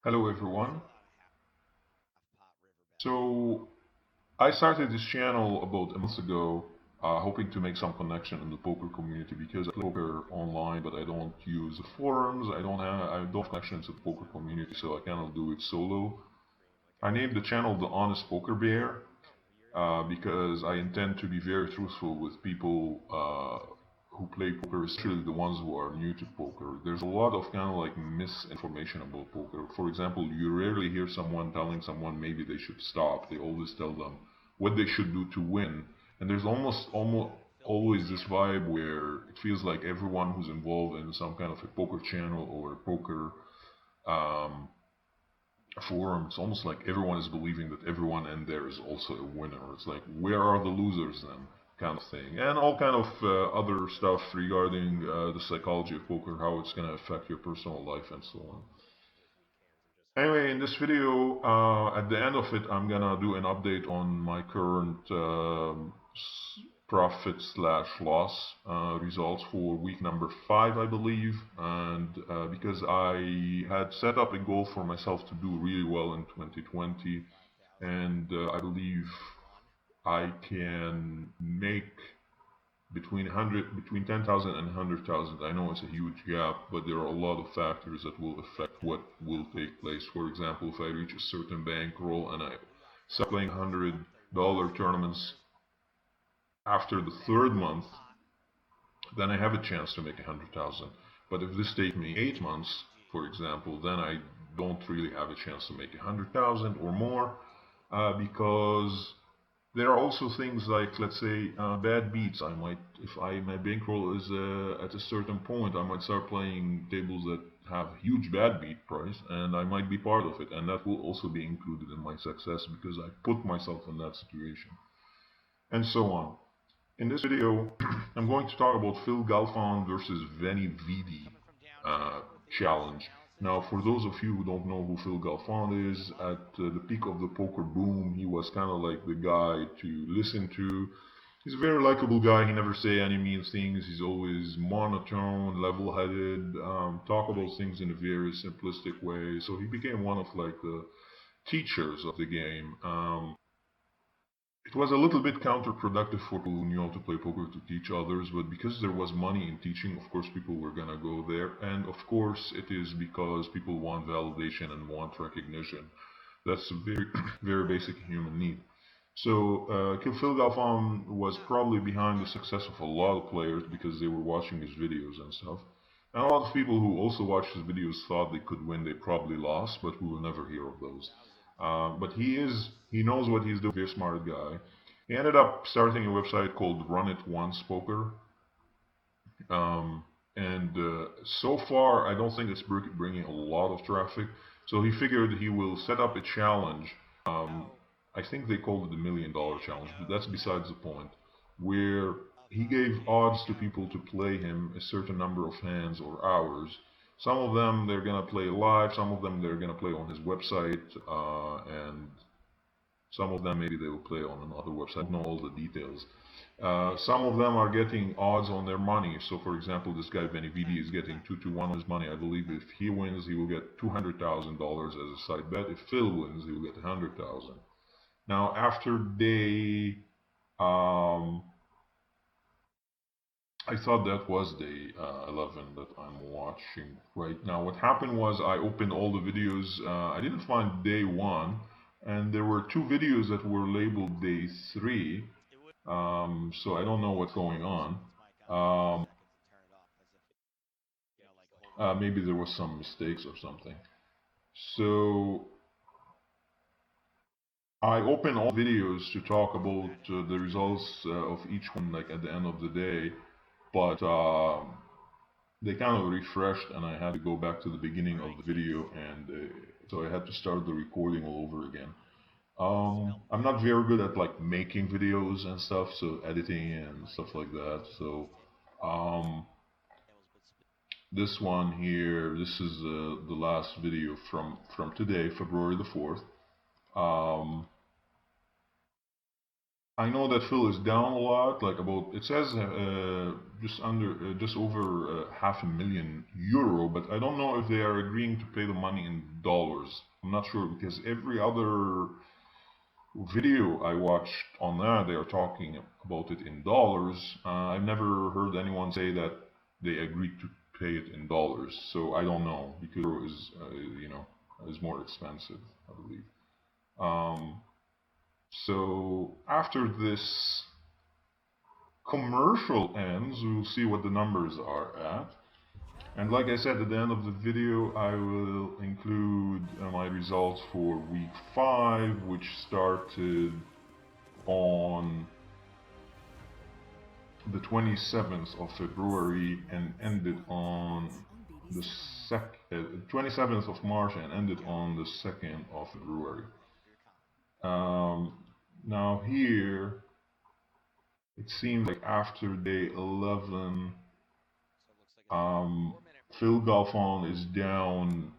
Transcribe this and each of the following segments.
Hello everyone. So I started this channel about a month ago, hoping to make some connection in the poker community because I play poker online, but I don't use the forums. I don't have connections to the poker community, so I cannot do it solo. I named the channel The Honest Poker Bear because I intend to be very truthful with people who play poker, especially the ones who are new to poker. There's a lot of kind of like misinformation about poker. For example, you rarely hear someone telling someone maybe they should stop. They always tell them what they should do to win. And there's almost always this vibe where it feels like everyone who's involved in some kind of a poker channel or a poker um, forum, it's almost like everyone is believing that everyone in there is also a winner. It's like, where are the losers then? Kind of thing. And all kind of other stuff regarding the psychology of poker, how it's going to affect your personal life and so on. Anyway, in this video, at the end of it, I'm gonna do an update on my current profit slash loss results for week number 5, I believe. And because I had set up a goal for myself to do really well in 2020, and I believe I can make between 10,000 and 100,000. I know it's a huge gap, but there are a lot of factors that will affect what will take place. For example, if I reach a certain bankroll and I start playing $100 tournaments after the third month, then I have a chance to make 100,000. But if this takes me 8 months, for example, then I don't really have a chance to make 100,000 or more because there are also things like, let's say, bad beats. My bankroll is at a certain point, I might start playing tables that have huge bad beat price, and I might be part of it, and that will also be included in my success because I put myself in that situation, and so on. In this video, I'm going to talk about Phil Galfond versus Venividi challenge. Now, for those of you who don't know who Phil Galfond is, at the peak of the poker boom, he was kind of like the guy to listen to. He's a very likable guy. He never say any mean things. He's always monotone, level-headed, talk about things in a very simplistic way. So he became one of like the teachers of the game. It was a little bit counterproductive for people who knew how to play poker to teach others, but because there was money in teaching, of course, people were gonna go there. And of course, it is because people want validation and want recognition. That's a very, very basic human need. So, Phil Galfond was probably behind the success of a lot of players because they were watching his videos and stuff. And a lot of people who also watched his videos thought they could win, they probably lost, but we will never hear of those. But he knows what he's doing, very smart guy. He ended up starting a website called Run It Once Poker. And so far, I don't think it's bringing a lot of traffic. So he figured he will set up a challenge. I think they called it the $1 million challenge, but that's besides the point. Where he gave odds to people to play him a certain number of hands or hours. Some of them they're gonna play live, some of them they're gonna play on his website, and some of them maybe they will play on another website. I don't know all the details. Some of them are getting odds on their money. So, for example, this guy Venividi is getting 2-1 on his money. I believe if he wins, he will get $200,000 as a side bet. If Phil wins, he will get 100,000. Now, after day, I thought that was day 11 that I'm watching right now. What happened was I opened all the videos. I didn't find day 1, and there were 2 videos that were labeled day 3. So I don't know what's going on. Um, Maybe there was some mistakes or something. So I open all videos to talk about the results of each one, like at the end of the day, but they kind of refreshed, and I had to go back to the beginning of the video, and so I had to start the recording all over again. I'm not very good at like making videos and stuff, so editing and stuff like that. So um, this one here, this is the last video from today, February the 4th. Um, I know that Phil is down a lot, like about, it says just over €500,000, but I don't know if they are agreeing to pay the money in dollars. I'm not sure because every other video I watched on that, they are talking about it in dollars. I've never heard anyone say that they agreed to pay it in dollars, so I don't know because euro is, is more expensive, I believe. So after this commercial ends, we'll see what the numbers are at. And like I said, at the end of the video, I will include my results for week 5, which started on the 27th of February and ended on the 27th of March and ended on the 2nd of February. Now here, it seems like after day 11, Phil Galfond is down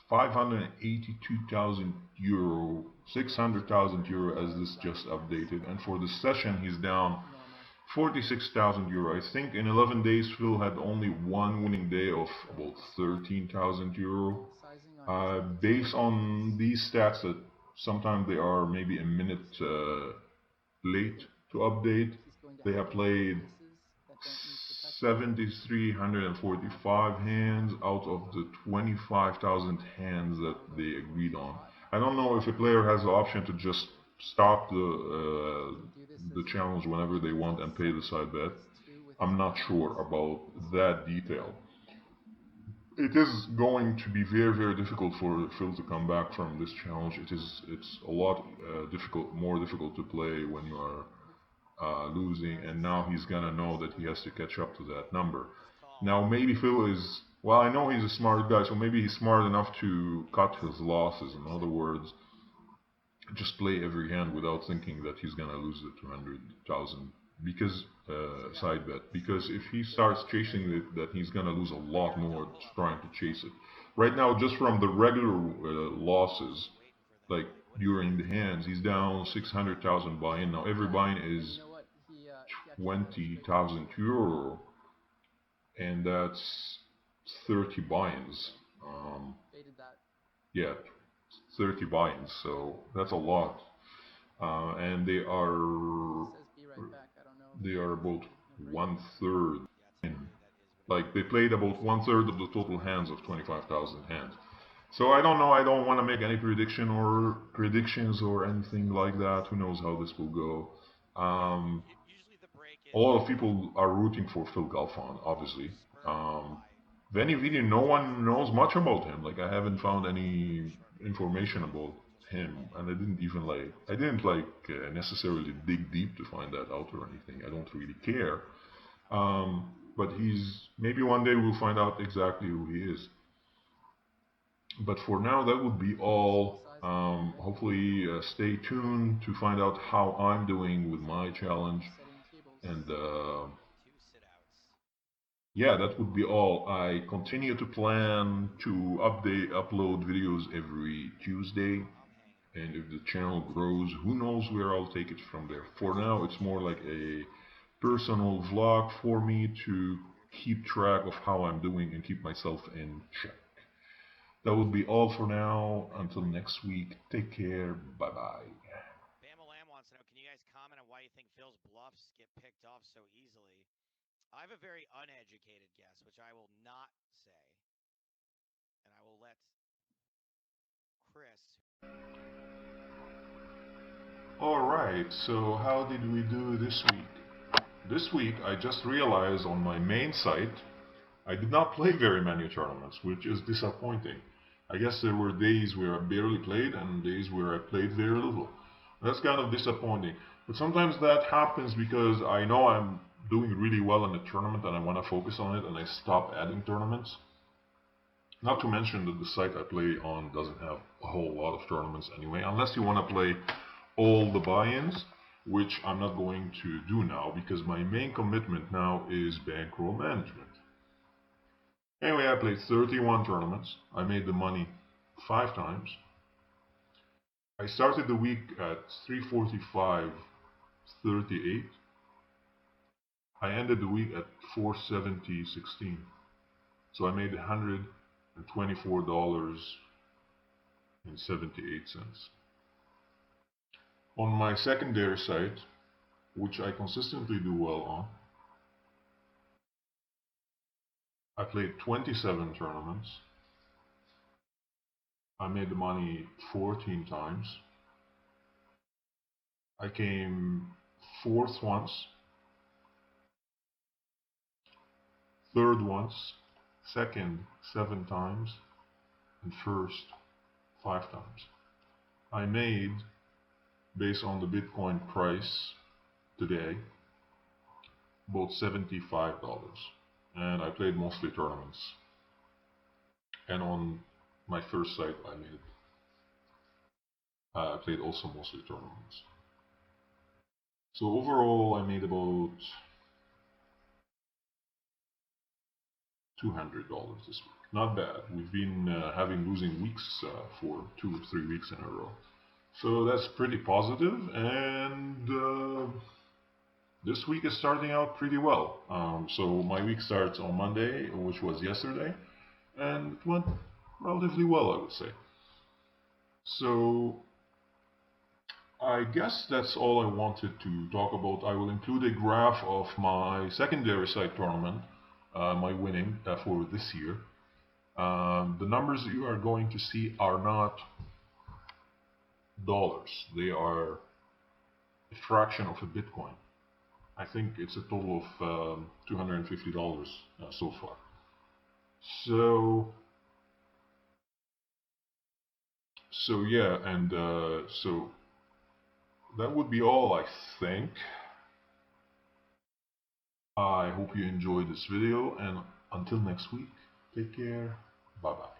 582,000 euro, 600,000 euro as this just updated, and for the session he's down 46,000 euro. I think in 11 days Phil had only one winning day of about 13,000 euro. Based on these stats that sometimes they are maybe a minute late to update, they have played 7,345 hands out of the 25,000 hands that they agreed on. I don't know if a player has the option to just stop the challenge whenever they want and pay the side bet. I'm not sure about that detail. It is going to be very, very difficult for Phil to come back from this challenge. It's a lot more difficult to play when you are losing, and now he's gonna know that he has to catch up to that number. Now maybe Phil is, well, I know he's a smart guy, so maybe he's smart enough to cut his losses. In other words, just play every hand without thinking that he's gonna lose the 200,000 because side bet. Because if he starts chasing it, that he's gonna lose a lot more trying to chase it. Right now, just from the regular losses, like during the hands, he's down 600,000 buy-in. Now every buy-in is 20,000 euro, and that's 30 buy-ins. Yeah, 30 buy-ins, so that's a lot. And they are about 1/3 in. Like they played about 1/3 of the total hands of 25,000 hands. So I don't know. I don't want to make any predictions or anything like that. Who knows how this will go? A lot of people are rooting for Phil Galfond, obviously. Venividi, no one knows much about him. Like I haven't found any information about him, and I didn't necessarily dig deep to find that out or anything. I don't really care. But maybe one day we'll find out exactly who he is. But for now, that would be all. Hopefully, stay tuned to find out how I'm doing with my challenge. And yeah, that would be all. I continue to plan to upload videos every Tuesday. And if the channel grows, who knows where I'll take it from there. For now, it's more like a personal vlog for me to keep track of how I'm doing and keep myself in check. That would be all for now. Until next week, take care. Bye bye. Bama Lamb wants to know, can you guys comment on why you think Phil's bluffs get picked off so easily? I have a very uneducated guess, which I will not say. And I will let Chris. Alright, so how did we do this week? This week, I just realized on my main site, I did not play very many tournaments, which is disappointing. I guess there were days where I barely played and days where I played very little. That's kind of disappointing. But sometimes that happens because I know I'm doing really well in a tournament and I want to focus on it and I stop adding tournaments. Not to mention that the site I play on doesn't have a whole lot of tournaments anyway, unless you want to play all the buy-ins, which I'm not going to do now because my main commitment now is bankroll management. Anyway, I played 31 tournaments. I made the money 5 times. I started the week at 345 38. I ended the week at 470.16. So I made $124.78. On my secondary site, which I consistently do well on, I played 27 tournaments. I made the money 14 times. I came fourth once, third once, second 7 times, and first 5 times. I made, based on the Bitcoin price today, about $75. And I played mostly tournaments. And on my first site I played also mostly tournaments. So overall I made about $200 this week. Not bad. We've been having losing weeks for 2 or 3 weeks in a row. So that's pretty positive, and this week is starting out pretty well. So my week starts on Monday, which was yesterday, and it went relatively well, I would say. So I guess that's all I wanted to talk about. I will include a graph of my secondary site tournament, my winning for this year. The numbers that you are going to see are not dollars. They are a fraction of a Bitcoin. I think it's a total of $250 so far. So yeah, and so that would be all, I think. I hope you enjoyed this video, and until next week, take care. Bye bye.